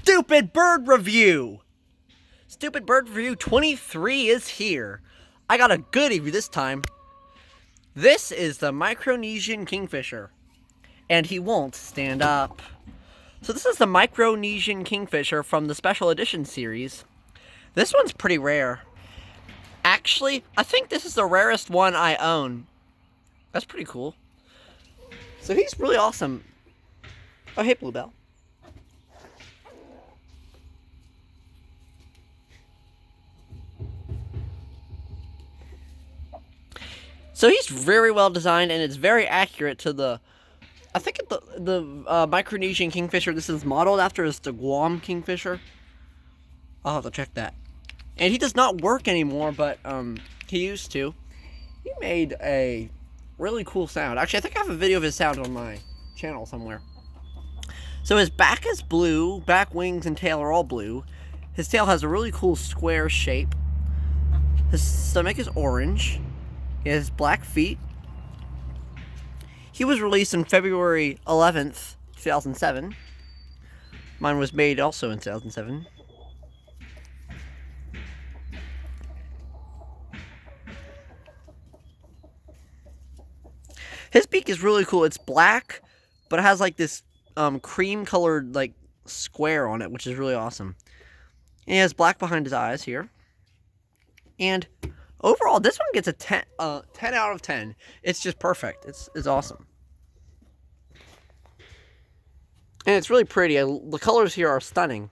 Stupid Bird Review! Stupid Bird Review 23 is here. I got a goodie this time. This is the Micronesian Kingfisher. And he won't stand up. So this is the Micronesian Kingfisher from the Special Edition series. This one's pretty rare. Actually, I think this is the rarest one I own. That's pretty cool. So he's really awesome. Oh, hey, Bluebell. So he's very well designed, and it's very accurate to the... I think the Micronesian Kingfisher this is modeled after is the Guam Kingfisher. I'll have to check that. And he does not work anymore, but he used to. He made a really cool sound. Actually, I think I have a video of his sound on my channel somewhere. So his back is blue, back wings and tail are all blue. His tail has a really cool square shape. His stomach is orange. He has black feet. He was released on February 11th, 2007. Mine was made also in 2007. His beak is really cool. It's black, but it has like this cream-colored like square on it, which is really awesome. And he has black behind his eyes here. And overall, this one gets a 10 out of 10. It's just perfect. It's awesome. And it's really pretty. The colors here are stunning.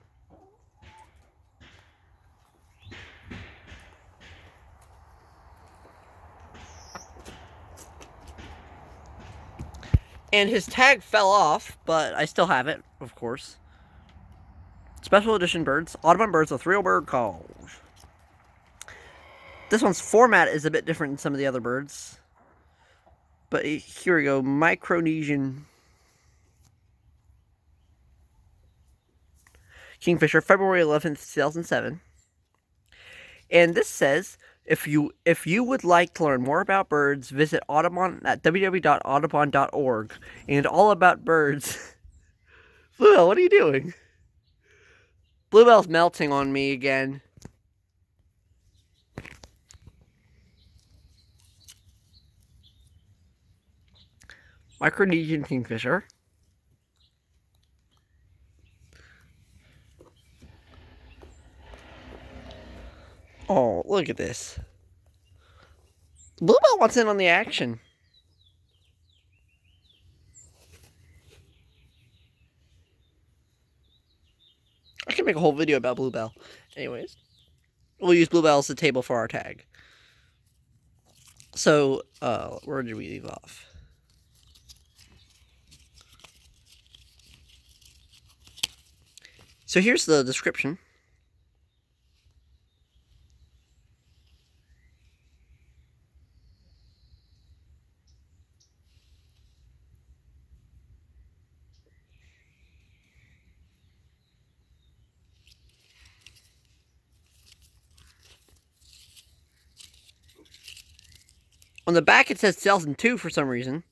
And his tag fell off, but I still have it, of course. Special edition birds. Audubon birds with real bird calls. This one's format is a bit different than some of the other birds. But here we go. Micronesian Kingfisher, February 11th, 2007. And this says, if you would like to learn more about birds, visit Audubon at www.audubon.org. And all about birds. Bluebell, what are you doing? Bluebell's melting on me again. Micronesian Kingfisher. Oh, look at this. Bluebell wants in on the action. I can make a whole video about Bluebell. Anyways, we'll use Bluebell as the table for our tag. So, where did we leave off? So here's the description. On the back it says 2002 for some reason.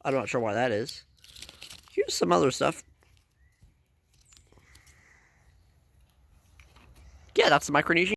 I'm not sure why that is. Here's some other stuff. Yeah, that's the Micronesian